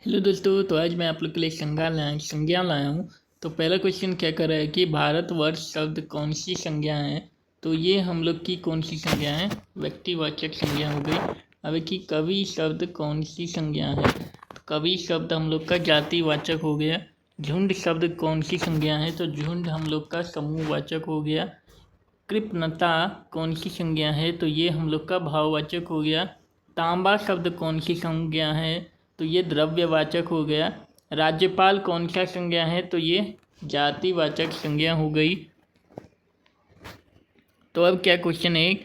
Hello दोस्तों, तो आज मैं आप लोग के लिए संज्ञा लाया हूँ। तो पहला क्वेश्चन क्या कर रहा है कि भारतवर्ष शब्द कौन सी संज्ञा है। तो ये हम लोग की कौन सी संज्ञा है, व्यक्तिवाचक संज्ञा हो गई। अब कि कवि शब्द कौन सी संज्ञा है, तो कवि शब्द हम लोग का जातिवाचक हो गया। झुंड शब्द कौन सी संज्ञा है, तो झुंड हम लोग का समूहवाचक हो गया। कृपणता कौन सी संज्ञा है, तो ये हम लोग का भाववाचक हो गया। तांबा शब्द कौन सी संज्ञा है, तो ये द्रव्यवाचक हो गया। राज्यपाल कौन सा संज्ञा है, तो ये जातिवाचक संज्ञा हो गई। तो अब क्या क्वेश्चन है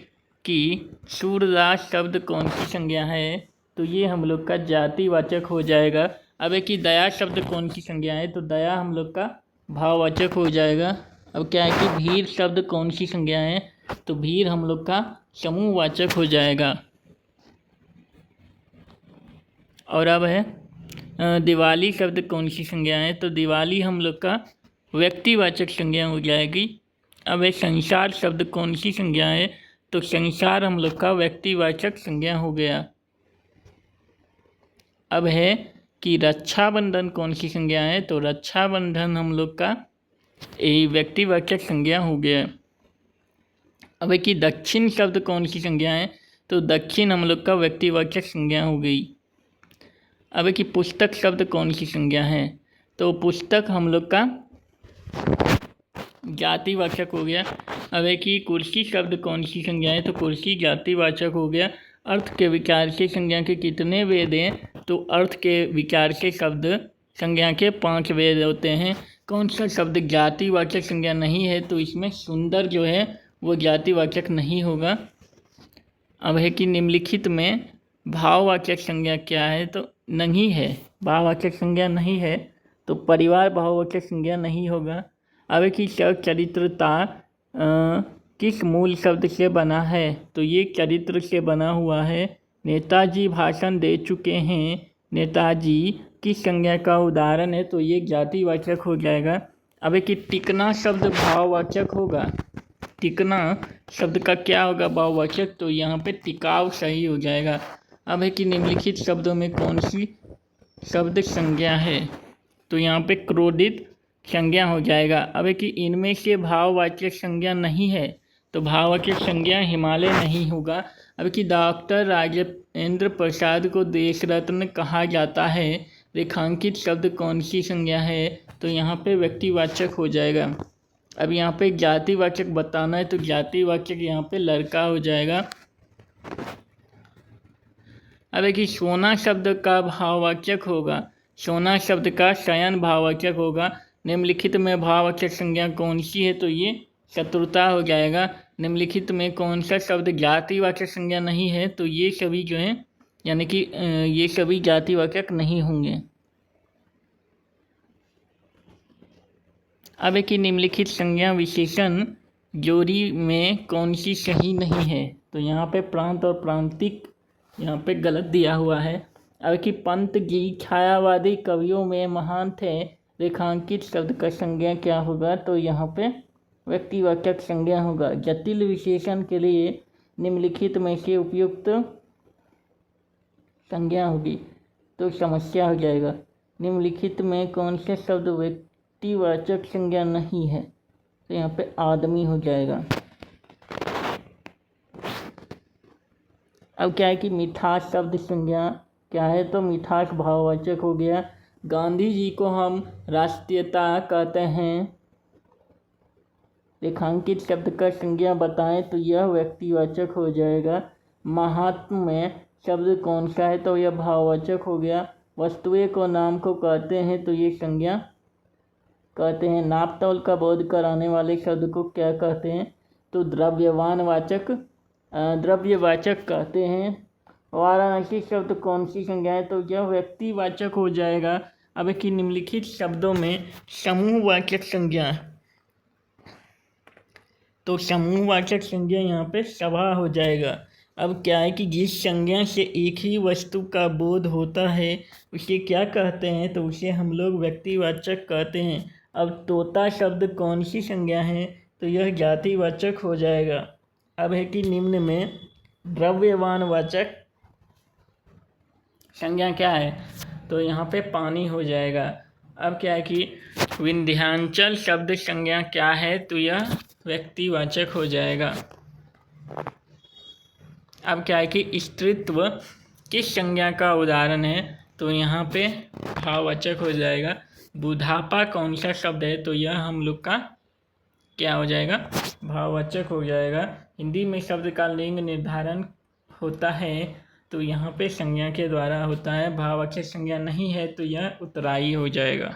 कि सूरदास शब्द कौन सी संज्ञा है, तो ये हम लोग का जातिवाचक हो जाएगा। अब है कि दया शब्द कौन सी संज्ञा है, तो दया हम लोग का भाववाचक हो जाएगा। अब क्या है कि भीड़ शब्द कौन सी संज्ञा है, तो भीड़ हम लोग का समूहवाचक हो जाएगा। और अब है दिवाली शब्द कौन सी संज्ञा है, तो दिवाली हम लोग का व्यक्तिवाचक संज्ञा हो जाएगी। अब है संसार शब्द कौन सी संज्ञा है, तो संसार हम लोग का व्यक्तिवाचक संज्ञा हो गया। अब है कि रक्षाबंधन कौन सी संज्ञा है, तो रक्षाबंधन हम लोग का व्यक्तिवाचक संज्ञा हो गया। अब है कि दक्षिण शब्द कौन सी संज्ञा है, तो दक्षिण हम लोग का व्यक्तिवाचक संज्ञा हो गई। अब है कि पुस्तक शब्द कौन सी संज्ञा है, तो पुस्तक हम लोग का जातिवाचक हो गया। अब है कि कुर्सी शब्द कौन सी संज्ञा है, तो कुर्सी जातिवाचक हो गया। अर्थ के विचार से संज्ञा के कितने वेद हैं, तो अर्थ के विचार से शब्द संज्ञा के 5 वेद होते हैं। कौन सा शब्द जातिवाचक संज्ञा नहीं है, तो इसमें सुंदर जो है वो जातिवाचक नहीं होगा। अब है कि निम्नलिखित में भाववाचक संज्ञा क्या है, तो नहीं है, भाववाचक संज्ञा नहीं है, तो परिवार भाववाचक संज्ञा नहीं होगा। अब है कि चरित्रता किस मूल शब्द से बना है, तो ये चरित्र से बना हुआ है। नेताजी भाषण दे चुके हैं, नेताजी किस संज्ञा का उदाहरण है, तो ये जातिवाचक हो जाएगा। अब है कि टिकना शब्द भाववाचक होगा, टिकना शब्द का क्या होगा भाववाचक, तो यहाँ पे टिकाव सही हो जाएगा। अब है कि निम्नलिखित शब्दों में कौन सी शब्द संज्ञा है, तो यहाँ पे क्रोधित संज्ञा हो जाएगा। अब है कि इनमें से भाववाचक संज्ञा नहीं है, तो भाववाचक संज्ञा हिमालय नहीं होगा। अब कि डॉक्टर राजेंद्र प्रसाद को देश रत्न कहा जाता है, रेखांकित शब्द कौन सी संज्ञा है, तो यहाँ पे व्यक्तिवाचक हो जाएगा। अब यहाँ पे जातिवाचक बताना है, तो जातिवाचक यहाँ पे लड़का हो जाएगा। अब है कि सोना शब्द का भाववाचक होगा, सोना शब्द का शयन भाववाचक होगा। निम्नलिखित में भाववाचक संज्ञा कौन सी है, तो ये शत्रुता हो जाएगा। निम्नलिखित में कौन सा शब्द जातिवाचक संज्ञा नहीं है, तो ये सभी जो हैं यानी कि ये सभी जातिवाचक नहीं होंगे। अब है कि निम्नलिखित संज्ञा विशेषण जोड़ी में कौन सी सही नहीं है, तो यहाँ पे प्रांत और प्रांतिक यहाँ पे गलत दिया हुआ है। अब कि पंत जी छायावादी कवियों में महान थे, रेखांकित शब्द का संज्ञा क्या होगा, तो यहाँ पे व्यक्तिवाचक संज्ञा होगा। जटिल विशेषण के लिए निम्नलिखित में से उपयुक्त संज्ञा होगी, तो समस्या हो जाएगा। निम्नलिखित में कौन से शब्द व्यक्तिवाचक संज्ञा नहीं है, तो यहाँ पे आदमी हो जाएगा। अब क्या है कि मिठास शब्द संज्ञा क्या है, तो मिठास भाववाचक हो गया। गांधी जी को हम राष्ट्रीयता कहते हैं, रेखांकित शब्द का संज्ञा बताएं, तो यह व्यक्तिवाचक हो जाएगा। महात्म्य शब्द कौन सा है, तो यह भाववाचक हो गया। वस्तुएं को नाम को कहते हैं, तो ये संज्ञा कहते हैं। नाप तौल का बोध कराने वाले शब्द को क्या कहते हैं, तो द्रव्यवाचक कहते हैं। वाराणसी शब्द कौन सी संज्ञा है, तो यह व्यक्तिवाचक हो जाएगा। अब कि निम्नलिखित शब्दों में समूहवाचक संज्ञा, तो समूहवाचक संज्ञा यहाँ पे सभा हो जाएगा। अब क्या है कि जिस संज्ञा से एक ही वस्तु का बोध होता है उसे क्या कहते हैं, तो उसे हम लोग व्यक्तिवाचक कहते हैं। अब तोता शब्द कौन सी संज्ञा है, तो यह जातिवाचक हो जाएगा। अब है कि निम्न में द्रव्यवान वाचक संज्ञा क्या है, तो यहाँ पे पानी हो जाएगा। अब क्या है कि विंध्याचल शब्द संज्ञा क्या है, तो यह व्यक्तिवाचक हो जाएगा। अब क्या है कि स्त्रीत्व किस संज्ञा का उदाहरण है, तो यहाँ पे भाववाचक हो जाएगा। बुढ़ापा कौन सा शब्द है, तो यह हम लोग का क्या हो जाएगा, भाववाचक हो जाएगा। हिंदी में शब्द का लिंग निर्धारण होता है तो यहाँ पे संज्ञा के द्वारा होता है। भाववाचक संज्ञा नहीं है तो यह उत्तराई हो जाएगा।